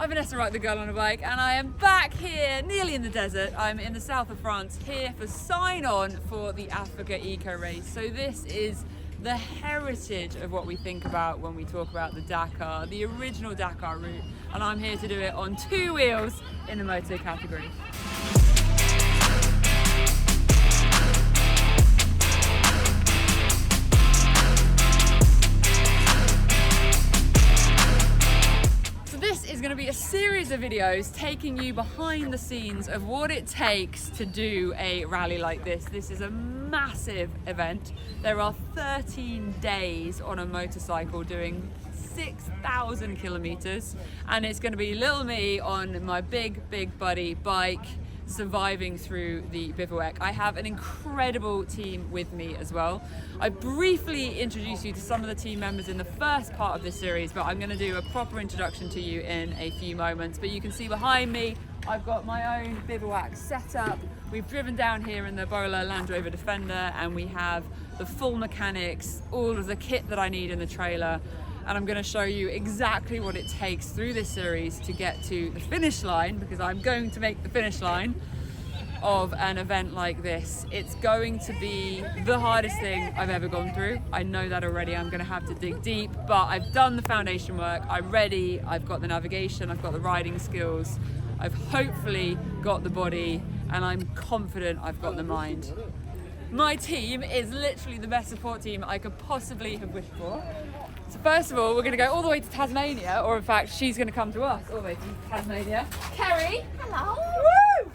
I'm Vanessa Wright, the girl on a bike, and I am back here, nearly in the desert. I'm in the south of France, here for sign-on for the Africa Eco Race. So this is the heritage of what we think about when we talk about the Dakar, the original Dakar route, and I'm here to do it on 2 wheels in the moto category. Is going to be a series of videos taking you behind the scenes of what it takes to do a rally like this. This is a massive event. There are 13 days on a motorcycle doing 6,000 kilometers, and it's going to be little me on my big buddy bike surviving through the bivouac. I have an incredible team with me as well. I briefly introduced you to some of the team members in the first part of this series, but I'm going to do a proper introduction to you in a few moments. But you can see behind me, I've got my own bivouac set up. We've driven down here in the Bowler Land Rover Defender, and we have the full mechanics, all of the kit that I need in the trailer. And I'm going to show you exactly what it takes through this series to get to the finish line, because I'm going to make the finish line of an event like this. It's going to be the hardest thing I've ever gone through. I know that already. I'm going to have to dig deep, but I've done the foundation work. I'm ready. I've got the navigation. I've got the riding skills. I've hopefully got the body, and I'm confident I've got the mind. My team is literally the best support team I could possibly have wished for. So first of all, we're going to go all the way to Tasmania, or in fact, she's going to come to us all the way to Tasmania. Kerry! Hello! Woo!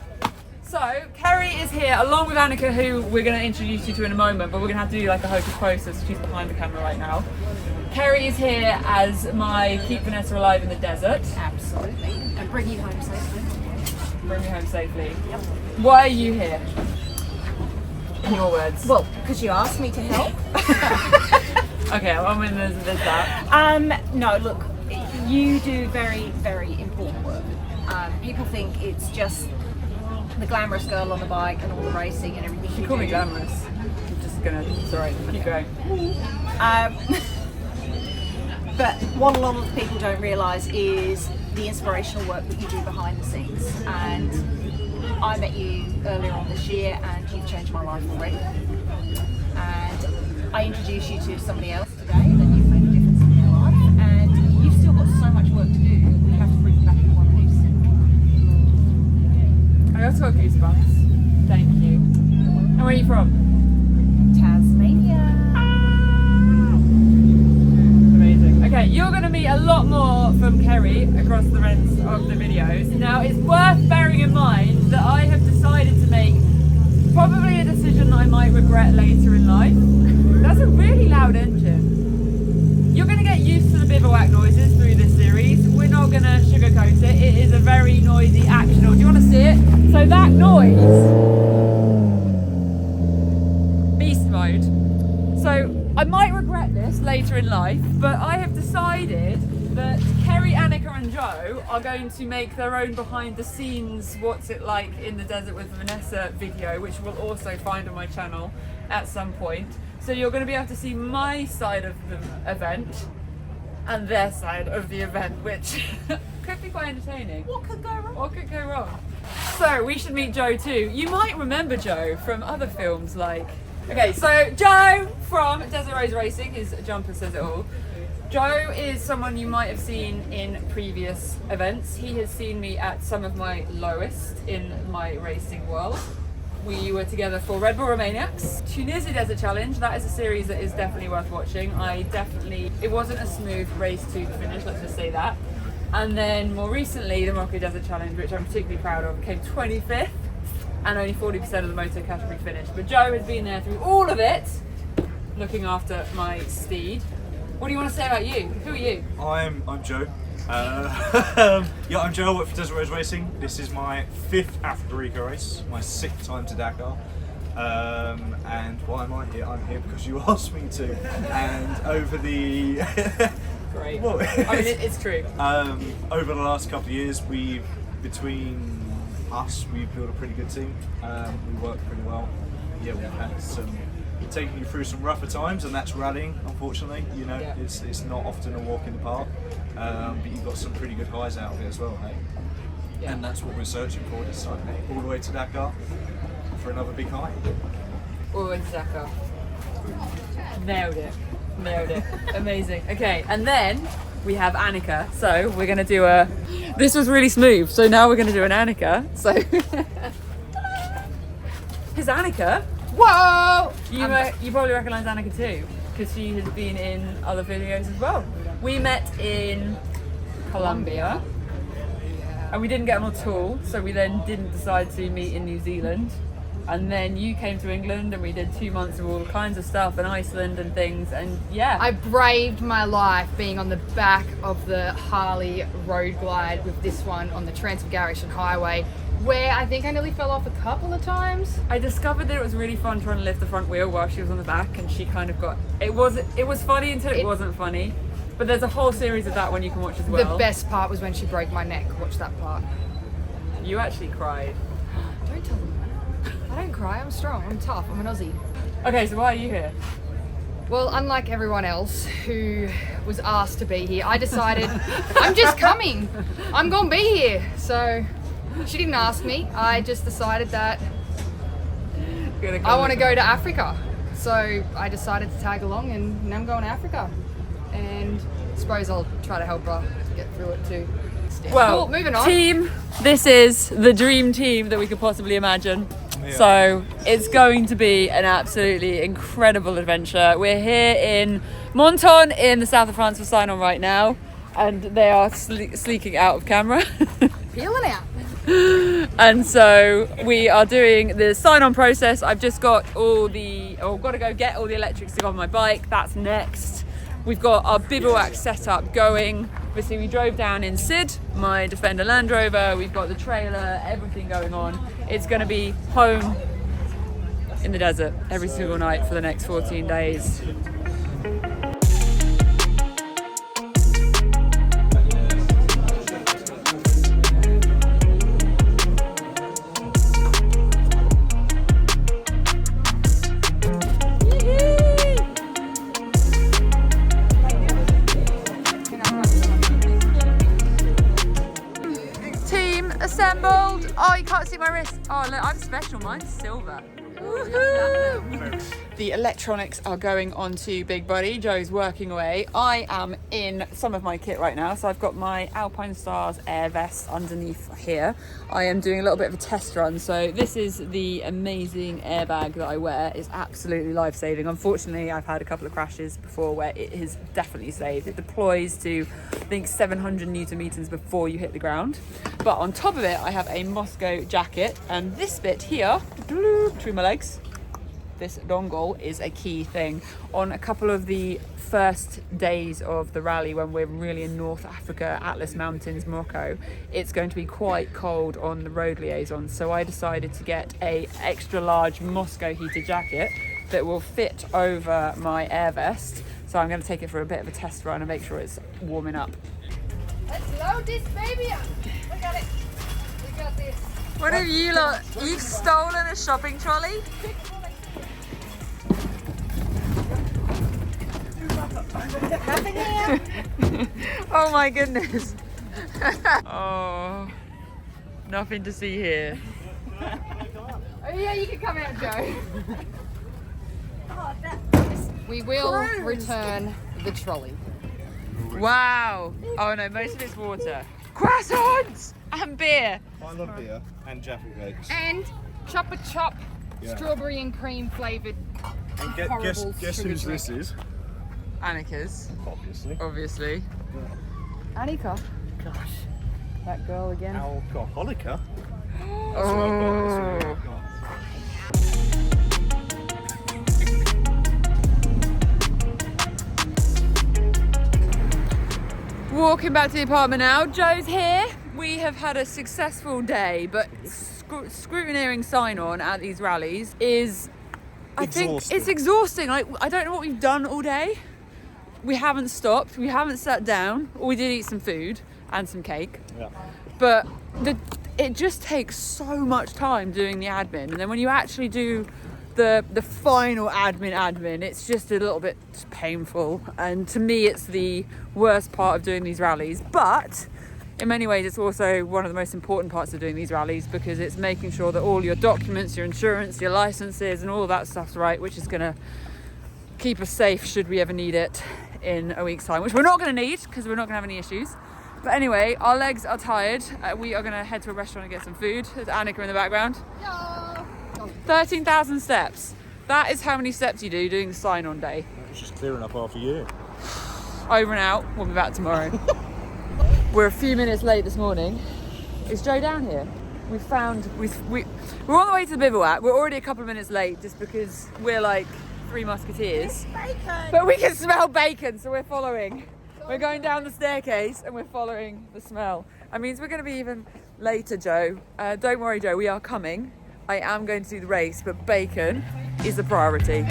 So, Kerry is here, along with Anika, who we're going to introduce you to in a moment, but we're going to have to do like a hocus pocus, so she's behind the camera right now. Kerry is here as my Keep Vanessa Alive in the Desert. Absolutely. And bring you home safely. Bring me home safely. Yep. Why are you here? In your words. Well, because you asked me to help. Okay, well, I mean, there's that. No, look, you do very, very important work. People think it's just the glamorous girl on the bike and all the racing and everything. You call me glamorous. I'm just gonna, it's alright, keep going. But what a lot of people don't realise is the inspirational work that you do behind the scenes. And I met you earlier on this year, and you've changed my life already. And I introduced you to somebody else today that you've made a difference in their life, and you've still got so much work to do. We have to bring you back in one piece. I also got goosebumps. Thank you. And where are you from? Tasmania. Amazing. Okay, you're going to meet a lot more from Kerry across the rest of the videos. Now, it's worth bearing in mind that I have decided to make probably a decision that I might regret later in life. That's a really loud engine. You're going to get used to the bivouac noises through this series. We're not going to sugarcoat it. It is a very noisy actional. Do you want to see it? So that noise, beast mode. So I might regret this later in life, but I have decided that Kerry, Anika and Joe are going to make their own behind the scenes what's it like in the desert with Vanessa video, which we'll also find on my channel at some point. So you're going to be able to see my side of the event and their side of the event, which could be quite entertaining. What could go wrong? What could go wrong? So we should meet Joe too. You might remember Joe from other films like... Okay, so Joe from Desert Rose Racing, his jumper says it all. Joe is someone you might have seen in previous events. He has seen me at some of my lowest in my racing world. We were together for Red Bull Romaniacs. Tunisia Desert Challenge, that is a series that is definitely worth watching. It wasn't a smooth race to the finish, let's just say that. And then more recently, the Morocco Desert Challenge, which I'm particularly proud of, came 25th and only 40% of the moto category finished. But Joe has been there through all of it, looking after my steed. What do you want to say about you? Who are you? I'm Joe. Yeah, I'm Joe. I work for Desert Rose Racing. This is my 5th Africa Eco race, my 6th time to Dakar. And why am I here? I'm here because you asked me to. And over the Great. Well, I mean, it's true. Over the last couple of years, between us, we've built a pretty good team. We work pretty well. Yeah, we've had some taking you through some rougher times, and that's rallying. Unfortunately, you know, Yeah. it's not often a walk in the park, but you've got some pretty good highs out of it as well, hey? Yeah. And that's what we're searching for this time, hey? All the way to Dakar for another big high. Always Dakar. Nailed it. Nailed it. Amazing. Okay, and then we have Anika. So we're gonna do a. This was really smooth. So now we're gonna do an Anika. So here's Anika. Whoa! You probably recognise Anika too, because she has been in other videos as well. We met in Colombia. And we didn't get on at all, so we then didn't decide to meet in New Zealand. And then you came to England and we did 2 months of all kinds of stuff in Iceland and things, and yeah. I braved my life being on the back of the Harley road glide with this one on the Trans-Sahara Highway, where I think I nearly fell off a couple of times. I discovered that it was really fun trying to lift the front wheel while she was on the back, and she kind of got, it was funny until it wasn't funny. But there's a whole series of that one you can watch as well. The best part was when she broke my neck. Watch that part. You actually cried. Don't tell them that. I don't cry, I'm strong, I'm tough, I'm an Aussie. Okay, so why are you here? Well, unlike everyone else who was asked to be here, I decided I'm just coming. I'm gonna be here. So she didn't ask me. I just decided that I want to go to Africa. So I decided to tag along, and now I'm going to Africa. And I suppose I'll try to help her get through it too. Well, Cool, moving on. Team, this is the dream team that we could possibly imagine. Yeah. So it's going to be an absolutely incredible adventure. We're here in Menton in the south of France for sign on right now, and they are sleeking out of camera. Peeling out. And so we are doing the sign-on process. I've just got got to go get all the electrics to go on my bike. That's next. We've got our bivouac setup going. Obviously we drove down in Sid, my Defender Land Rover. We've got the trailer, everything going on. It's going to be home in the desert every single night for the next 14 days. Assembled. Oh, you can't see my wrist. Oh, look, I'm special. Mine's silver. The electronics are going onto Big Buddy. Joe's working away. I am in some of my kit right now. So I've got my Alpinestars Air Vest underneath here. I am doing a little bit of a test run. So this is the amazing airbag that I wear. It's absolutely life-saving. Unfortunately, I've had a couple of crashes before where it has definitely saved. It deploys to, I think, 700 Newton meters before you hit the ground. But on top of it, I have a Moscow jacket, and this bit here, between my legs, this dongle is a key thing. On a couple of the first days of the rally, when we're really in North Africa, Atlas Mountains, Morocco, it's going to be quite cold on the road liaisons. So I decided to get a extra large Moscow heated jacket that will fit over my air vest. So I'm going to take it for a bit of a test run and make sure it's warming up. Let's load this baby up. Look at it. We got this. What have you lot? You've stolen a shopping trolley? Oh my goodness. Oh, nothing to see here. Oh yeah, you can come out, Joe. We will return the trolley. Wow. Oh no, most of it's water. Croissants and beer. I love beer and Jaffa cakes. And Chopper Chop, Yeah. strawberry and cream flavoured. And horrible guess sugar whose drink. this is? Anika's, Obviously. Anika. Gosh, that girl again. Alcoholica? Oh. Walking back to the apartment now. Joe's here. We have had a successful day, but scrutineering sign-on at these rallies is, I think, it's exhausting. Like, I don't know what we've done all day. We haven't stopped. We haven't sat down. Or we did eat some food and some cake. Yeah. But it just takes so much time doing the admin, and then when you actually do the final admin. It's just a little bit painful, and to me it's the worst part of doing these rallies, but in many ways it's also one of the most important parts of doing these rallies, because it's making sure that all your documents, your insurance, your licenses and all of that stuff's right, which is going to keep us safe should we ever need it in a week's time, which we're not going to need because we're not going to have any issues. But anyway, our legs are tired. We are going to head to a restaurant and get some food. There's Anika in the background. 13,000 steps. That is how many steps you do doing the sign-on day. It's just clearing up half a year. Over and out. We'll be back tomorrow. We're a few minutes late this morning. Is Joe down here? We're on the way to the bivouac. We're already a couple of minutes late just because we're like three musketeers. Bacon! But we can smell bacon, so we're following. We're going down the staircase and we're following the smell. That means we're going to be even later, Joe. Don't worry, Joe, we are coming. I am going to do the race, but bacon is the priority.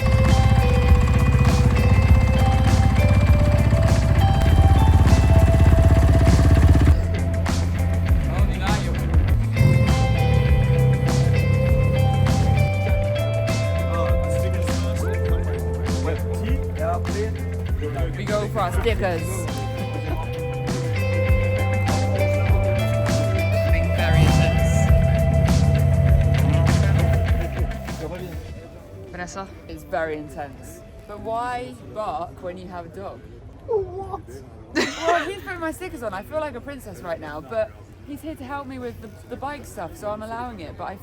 We go for our stickers. Something very intense. Vanessa? It's very intense. But why bark when you have a dog? What? Well, he's putting my stickers on. I feel like a princess right now, but he's here to help me with the bike stuff, so I'm allowing it. But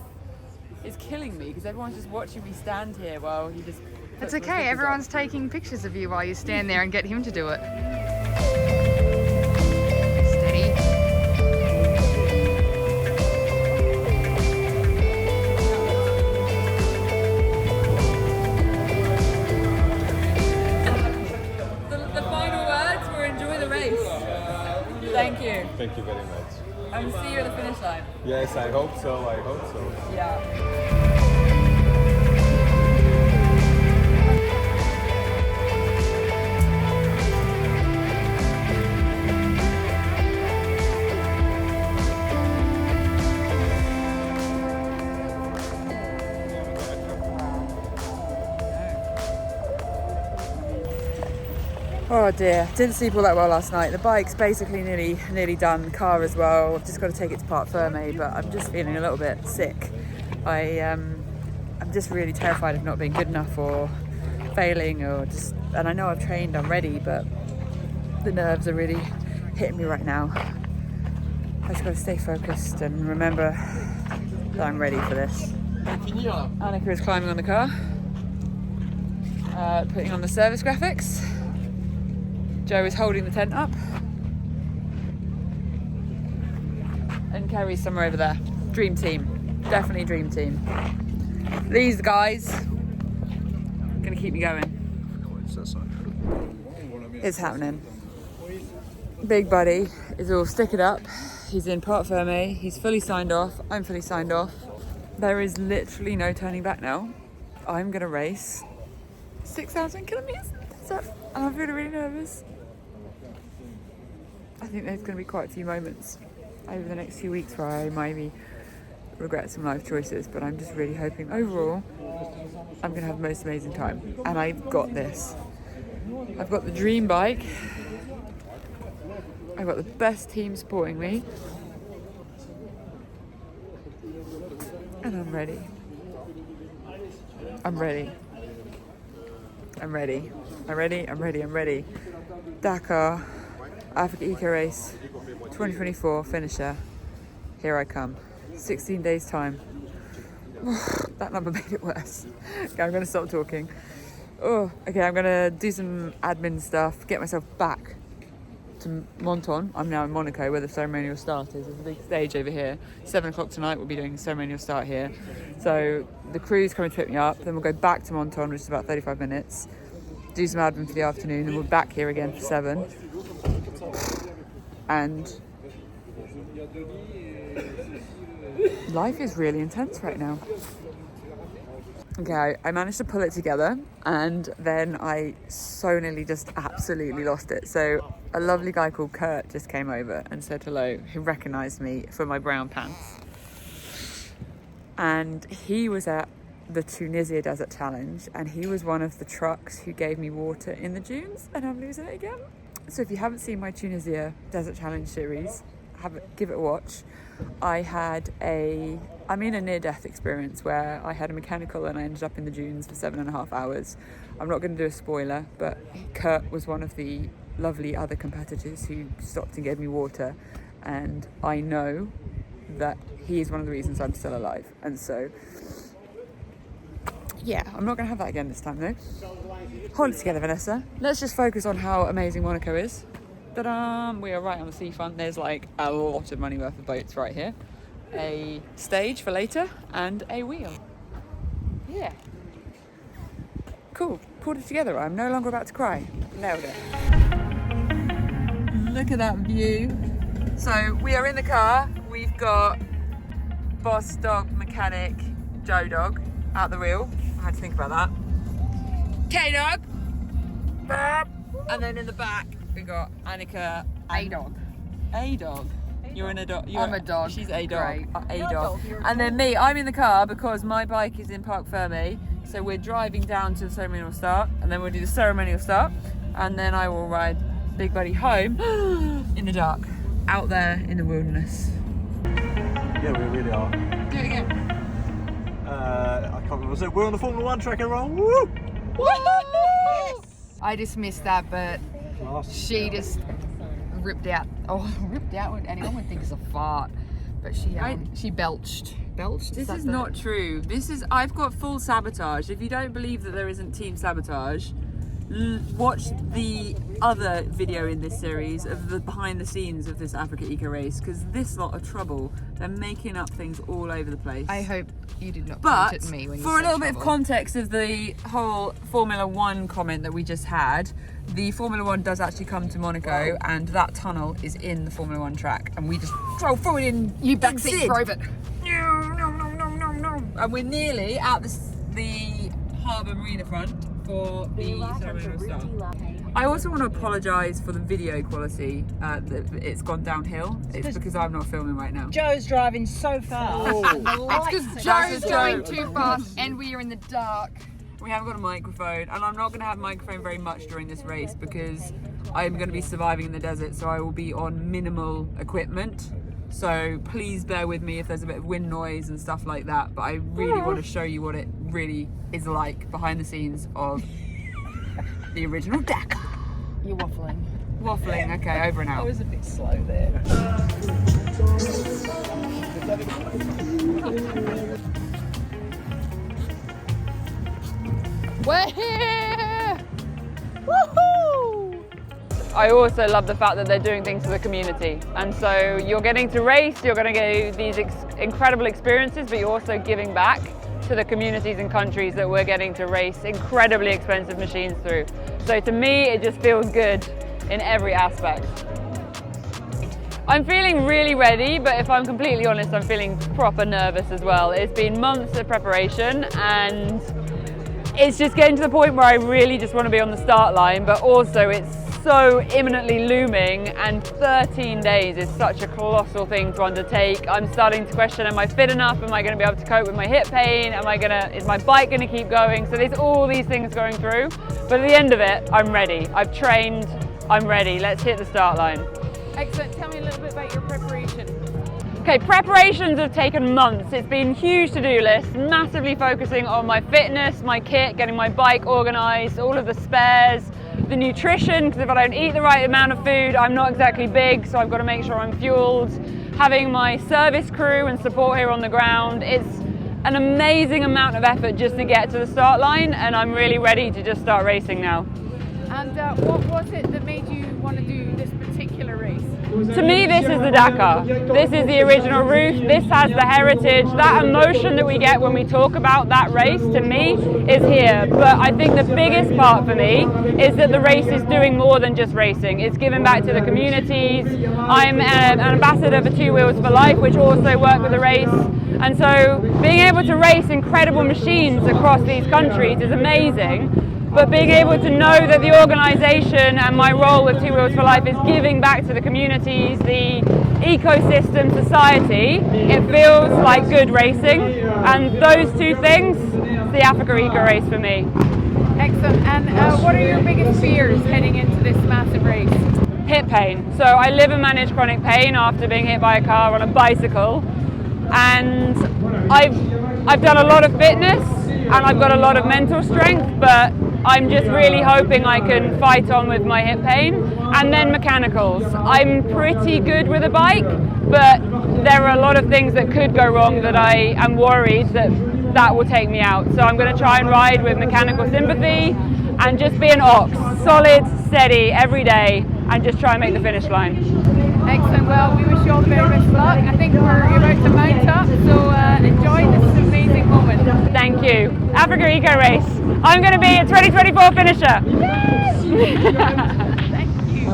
it's killing me because everyone's just watching me stand here while he just... It's okay, everyone's taking pictures of you while you stand there and get him to do it. Steady. The final words were enjoy the race. Thank you. Thank you very much. And see you at the finish line. Yes, I hope so. Yeah. Oh dear, didn't sleep all that well last night. The bike's basically nearly done, car as well. I've just got to take it to Parc Fermé, but I'm just feeling a little bit sick. I'm just really terrified of not being good enough or failing, and I know I've trained, I'm ready, but the nerves are really hitting me right now. I just got to stay focused and remember that I'm ready for this. Anika is climbing on the car, putting on the service graphics. Joe is holding the tent up. And Kerry's somewhere over there. Dream team. Definitely dream team. These guys are going to keep me going. It's happening. Big buddy is all stickered up. He's in Parc Fermé. He's fully signed off. I'm fully signed off. There is literally no turning back now. I'm going to race 6,000 kilometers. And I'm feeling really nervous. I think there's going to be quite a few moments over the next few weeks where I maybe regret some life choices, but I'm just really hoping overall I'm going to have the most amazing time. And I've got this. I've got the dream bike. I've got the best team supporting me. And I'm ready. I'm ready. I'm ready. I'm ready. I'm ready. I'm ready. Dakar, Africa Eco Race, 2024 finisher. Here I come. 16 days time. That number made it worse. Okay, I'm going to stop talking. Oh, okay, I'm going to do some admin stuff, get myself back to Menton. I'm now in Monaco where the ceremonial start is. There's a big stage over here. 7 o'clock tonight we'll be doing a ceremonial start here. So the crew's coming to pick me up, then we'll go back to Menton, which is about 35 minutes, do some admin for the afternoon, and we're back here again for 7. And life is really intense right now. Okay, I managed to pull it together, and then I so nearly just absolutely lost it. So a lovely guy called Kurt just came over and said hello, who recognised me for my brown pants. And he was at the Tunisia Desert Challenge, and he was one of the trucks who gave me water in the dunes, and I'm losing it again. So if you haven't seen my Tunisia Desert Challenge series, give it a watch. I'm in a near-death experience where I had a mechanical and I ended up in the dunes for 7.5 hours. I'm not going to do a spoiler, but Kurt was one of the lovely other competitors who stopped and gave me water, and I know that he is one of the reasons I'm still alive. And so, yeah, I'm not going to have that again this time though. Hold it together, Vanessa. Let's just focus on how amazing Monaco is. Ta-da! We are right on the seafront. There's like a lot of money worth of boats right here. A stage for later and a wheel. Yeah. Cool. Pulled it together. I'm no longer about to cry. Nailed it. Look at that view. So we are in the car. We've got boss dog mechanic Joe Dog at the wheel. I had to think about that. K-Dog. And then in the back we got Anika. A-Dog. A-Dog. You're in a dog. I'm a dog. She's a dog. Great. A dog. And then me, I'm in the car because my bike is in Parc Fermé. So we're driving down to the ceremonial start, and then we'll do the ceremonial start, and then I will ride Big Buddy home in the dark, out there in the wilderness. Yeah, we really are. Do it again. I can't remember. So we're on the Formula 1 track, everyone. Woo! I just missed that, but Class. she just ripped out. Oh, ripped out. Anyone would think it's a fart, but she belched. Belched? This is not true. I've got full sabotage. If you don't believe that there isn't team sabotage, watch the other video in this series of the behind the scenes of this Africa Eco Race, because this lot of trouble, they're making up things all over the place. I hope you did not But point at me when you for a said little bit of trouble. context of the whole Formula 1 comment that we just had, the Formula 1 does actually come to Monaco, and that tunnel is in the Formula 1 track, and we just drove forward in. You that's backseat it. drove it. No. And we're nearly at the harbour marina front for the ceremonial start. I also want to apologise for the video quality. It's gone downhill. It's because I'm not filming right now. Joe's driving so fast. It's because Joe's going too fast and we are in the dark. We haven't got a microphone, and I'm not going to have a microphone very much during this race because I'm going to be surviving in the desert, so I will be on minimal equipment. So please bear with me if there's a bit of wind noise and stuff like that, but I really want to show you what it really is like behind the scenes of the original Dakar. You're waffling. Waffling, okay, over and I out. was a bit slow there. We're here! Woohoo! I also love the fact that they're doing things for the community, and so you're getting to race, you're going to get these incredible experiences, but you're also giving back to the communities and countries that we're getting to race incredibly expensive machines through. So to me, it just feels good in every aspect. I'm feeling really ready, but if I'm completely honest, I'm feeling proper nervous as well. It's been months of preparation, and it's just getting to the point where I really just want to be on the start line, but also it's so imminently looming, and 13 days is such a colossal thing to undertake. I'm starting to question, am I fit enough? Am I going to be able to cope with my hip pain? Is my bike going to keep going? So there's all these things going through, but at the end of it, I'm ready. I've trained, I'm ready. Let's hit the start line. Excellent. Tell me a little bit about your preparation. Okay, preparations have taken months. It's been a huge to-do list, massively focusing on my fitness, my kit, getting my bike organised, all of the spares, the nutrition, because if I don't eat the right amount of food, I'm not exactly big, so I've got to make sure I'm fueled. Having my service crew and support here on the ground. It's an amazing amount of effort just to get to the start line, and I'm really ready to just start racing now. And what was it that made you want to do this particular race? To me, this is the Dakar. This is the original route. This has the heritage. That emotion that we get when we talk about that race, to me, is here. But I think the biggest part for me is that the race is doing more than just racing. It's giving back to the communities. I'm an ambassador for Two Wheels for Life, which also work with the race. And so being able to race incredible machines across these countries is amazing. but being able to know that the organisation and my role with Two Wheels for Life is giving back to the communities, the ecosystem, society, it feels like good racing, and those two things, the Africa Eco Race for me. Excellent. And what are your biggest fears heading into this massive race? Hip pain. So I live and manage chronic pain after being hit by a car on a bicycle, and I've done a lot of fitness and I've got a lot of mental strength, but I'm just really hoping I can fight on with my hip pain. And then mechanicals. I'm pretty good with a bike, but there are a lot of things that could go wrong that I am worried that will take me out. So I'm going to try and ride with mechanical sympathy and just be an ox, solid, steady every day, and just try and make the finish line. Excellent. Well, we wish you all the very best of luck. I think we're about to mount up, so enjoy this amazing moment. Thank you. Africa Eco Race. I'm going to be a 2024 finisher. Thank you.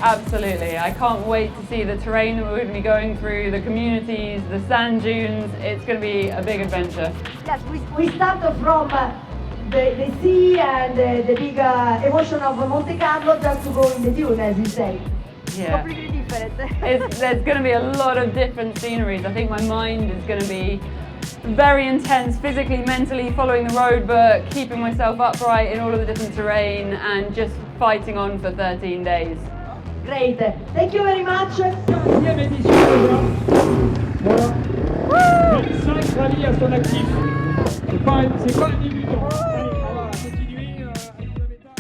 Absolutely. I can't wait to see the terrain that we're going to be going through, the communities, the sand dunes. It's going to be a big adventure. Yes, we start from the sea and the big emotion of Monte Carlo just to go in the dune, as you say. Yeah. Completely different. There's going to be a lot of different sceneries. I think my mind is going to be very intense, physically, mentally, following the road book, keeping myself upright in all of the different terrain, and just fighting on for 13 days. Great. Thank you very much. 4e édition déjà. Voilà. 25 rallyes à son actif. C'est pas un débutant. Allez, on va continuer avec la méta.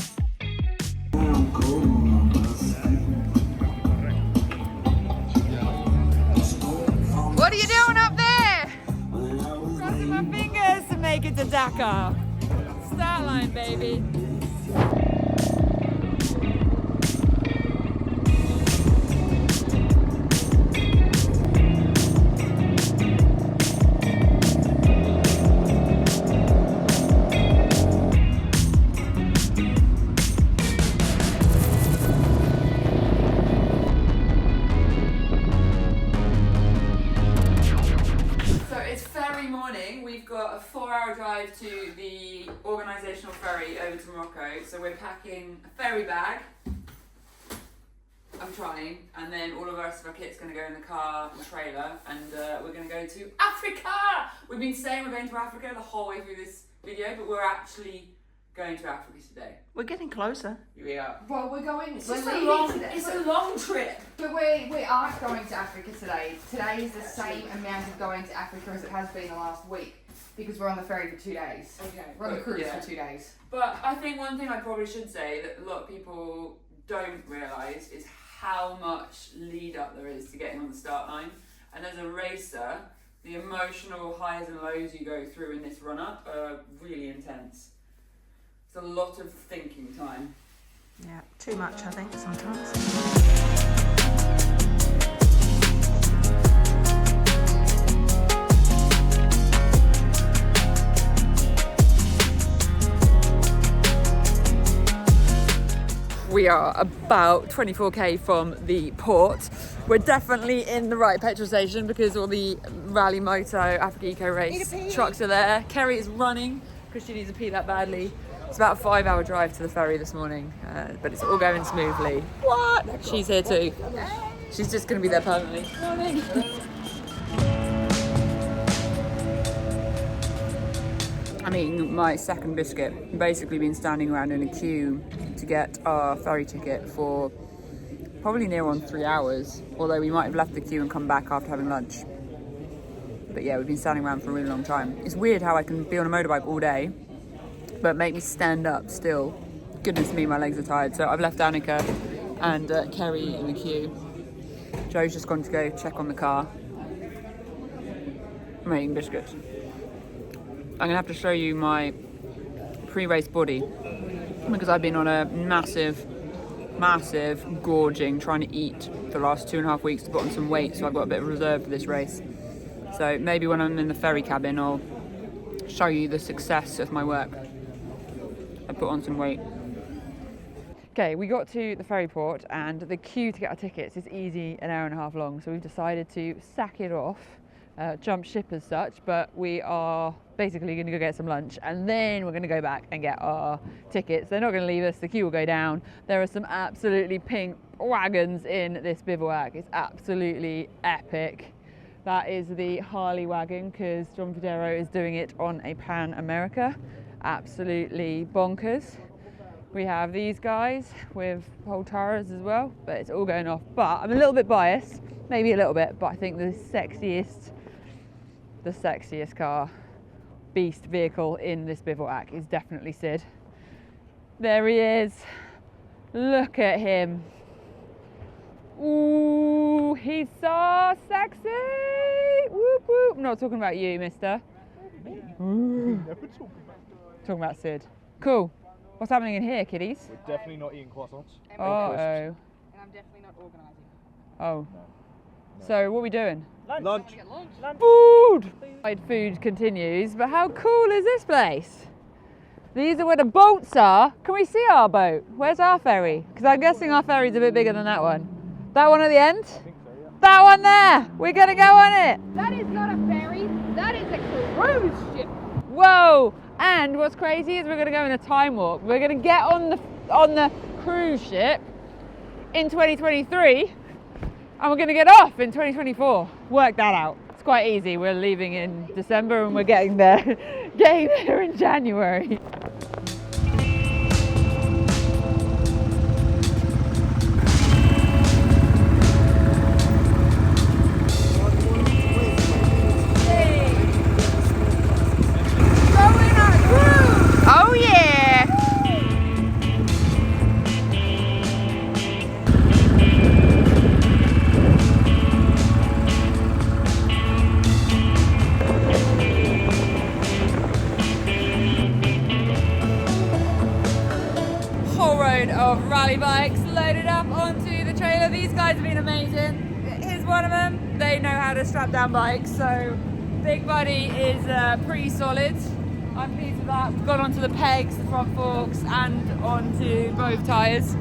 What are you doing up there? Crossing my fingers to make it to Dakar. Start line, baby. We've got a 4-hour drive to the organisational ferry over to Morocco, so we're packing a ferry bag. I'm trying, and then all of the rest of our kit's going to go in the car and trailer, and we're going to go to Africa! We've been saying we're going to Africa the whole way through this video, but we're actually going to Africa today. We're getting closer. Here we are. Well, we're going. It's a long trip. But we aren't going to Africa today. Today is the same amount of going to Africa as it has been the last week, because we're on the ferry for 2 days. Okay. We're on the cruise for 2 days. But I think one thing I probably should say that a lot of people don't realise is how much lead up there is to getting on the start line. And as a racer, the emotional highs and lows you go through in this run up are really intense. It's a lot of thinking time. Yeah, too much, I think, sometimes. We are about 24k from the port. We're definitely in the right petrol station because all the Rally Moto Africa Eco Race trucks are there. Kerry is running because she needs to pee that badly. It's about a 5-hour drive to the ferry this morning, but it's all going smoothly. What? She's here too. She's just going to be there permanently. Morning. I'm eating my second biscuit. I've basically been standing around in a queue to get our ferry ticket for probably near on 3 hours, although we might have left the queue and come back after having lunch. But yeah, we've been standing around for a really long time. It's weird how I can be on a motorbike all day, but make me stand up still. Goodness me, my legs are tired. So I've left Anika and Kerry in the queue. Joe's just gone to go check on the car. I'm eating biscuits. I'm gonna have to show you my pre-race body because I've been on a massive gorging trying to eat for the last 2.5 weeks to put on some weight, so I've got a bit of reserve for this race. So maybe when I'm in the ferry cabin I'll show you the success of my work. I put on some weight. Okay, we got to the ferry port and the queue to get our tickets is easy an hour and a half long, so we've decided to sack it off, jump ship as such, but we are basically going to go get some lunch and then we're going to go back and get our tickets. They're not going to leave us, the queue will go down. There are some absolutely pink wagons in this bivouac. It's absolutely epic. That is the Harley wagon because John Fidero is doing it on a Pan America. Absolutely bonkers. We have these guys with Poltaras as well, but it's all going off. But I'm a little bit biased, maybe a little bit, but I think the sexiest car, beast vehicle in this bivouac is definitely Sid. There he is. Look at him. Ooh, he's so sexy. Whoop whoop. I'm not talking about you, mister. Talking about Sid. Cool. What's happening in here, kiddies? We're definitely not eating croissants. Uh-oh. And I'm definitely not organising. Oh. So what are we doing? Lunch. Food! Food continues, but how cool is this place? These are where the boats are. Can we see our boat? Where's our ferry? Because I'm guessing our ferry's a bit bigger than that one. That one at the end? I think so, yeah. That one there! We're gonna go on it! That is not a ferry, that is a cruise ship. Whoa! And what's crazy is we're gonna go in a time warp. We're gonna get on the cruise ship in 2023 and we're gonna get off in 2024. Work that out. It's quite easy. We're leaving in December and we're getting there in January. Oh yeah! Whole road of rally bikes loaded up onto the trailer. These guys have been amazing. Here's one of them. They know how to strap down bikes, so Big Buddy is pretty solid. I'm pleased with that. We've gone onto the pegs, the front forks, and onto both tyres.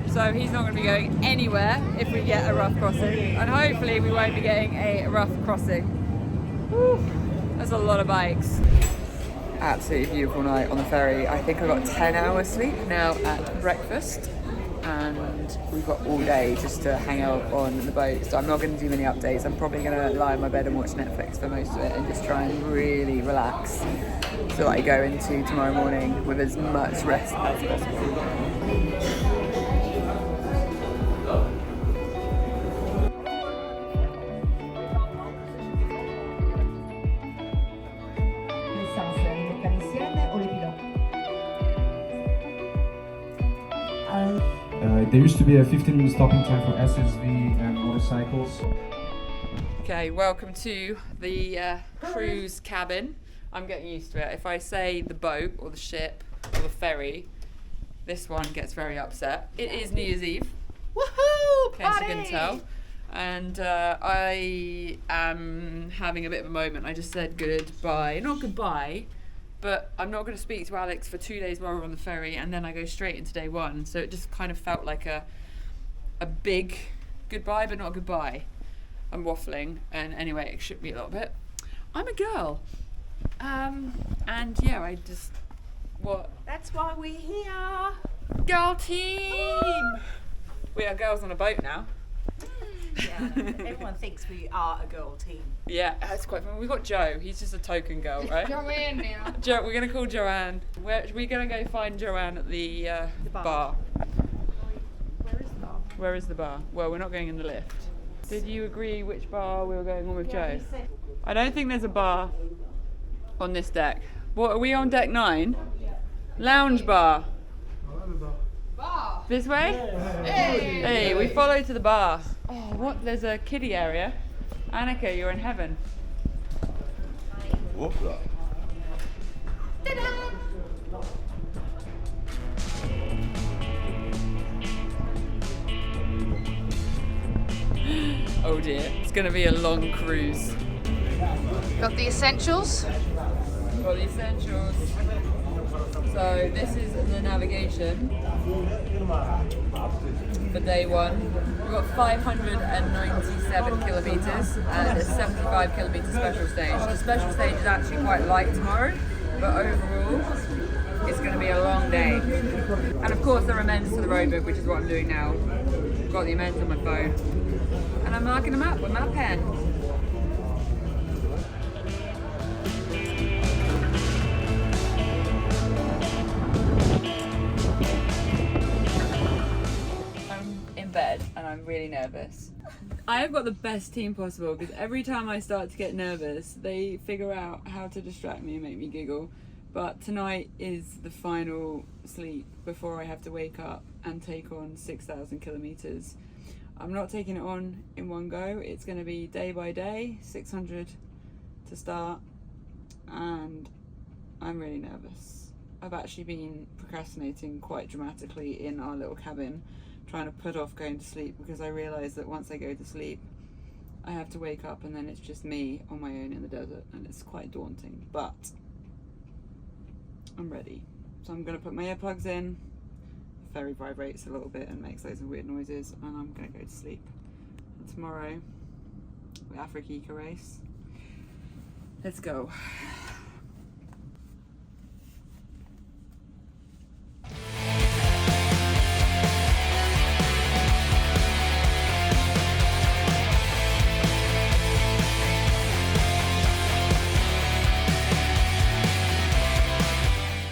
So he's not going to be going anywhere if we get a rough crossing. And hopefully we won't be getting a rough crossing. Whew. That's a lot of bikes. Absolutely beautiful night on the ferry. I think I got 10 hours sleep now at breakfast. And we've got all day just to hang out on the boat. So I'm not going to do many updates. I'm probably going to lie in my bed and watch Netflix for most of it and just try and really relax so that I go into tomorrow morning with as much rest as possible. There used to be a 15-minute stopping time for SSV and motorcycles. Okay, welcome to the cruise cabin. I'm getting used to it. If I say the boat or the ship or the ferry, this one gets very upset. It is New Year's Eve. Woohoo! In case you couldn't tell. And I am having a bit of a moment. I just said goodbye. Not goodbye, but I'm not going to speak to Alex for 2 days while we're on the ferry, and then I go straight into day one. So it just kind of felt like a big goodbye, but not a goodbye. I'm waffling, and anyway, it shook me a little bit. I'm a girl. And yeah, I just, what? That's why we're here. Girl team! We are girls on a boat now. Yeah, everyone thinks we are a girl team. Yeah, that's quite fun. We've got Joe. He's just a token girl, right? Joanne now. We're going to call Joanne. We're going to go find Joanne at the bar. Where is the bar? Where is the bar? Well, we're not going in the lift. Did you agree which bar we were going on with Joe? I don't think there's a bar on this deck. What, are we on deck 9? Lounge bar. Bar. This way? Hey. Hey, we follow to the bar. Oh, what? There's a kiddie area. Anika, you're in heaven. Whoop. Ta-da! Oh dear, it's going to be a long cruise. Got the essentials. Got the essentials. So this is the navigation for day one. We've got 597 kilometres and a 75 kilometre special stage. The special stage is actually quite light tomorrow, but overall it's going to be a long day. And of course there are amends to the roadbook, which is what I'm doing now. I've got the amends on my phone and I'm marking them up with my pen. Bed and I'm really nervous. I have got the best team possible because every time I start to get nervous they figure out how to distract me and make me giggle. But tonight is the final sleep before I have to wake up and take on 6,000 kilometers. I'm not taking it on in one go. It's going to be day by day, 600 to start, and I'm really nervous. I've actually been procrastinating quite dramatically in our little cabin, trying to put off going to sleep because I realise that once I go to sleep I have to wake up and then it's just me on my own in the desert and it's quite daunting, but I'm ready. So I'm going to put my earplugs in. The ferry vibrates a little bit and makes loads of weird noises and I'm going to go to sleep. And tomorrow, the Africa race. Let's go.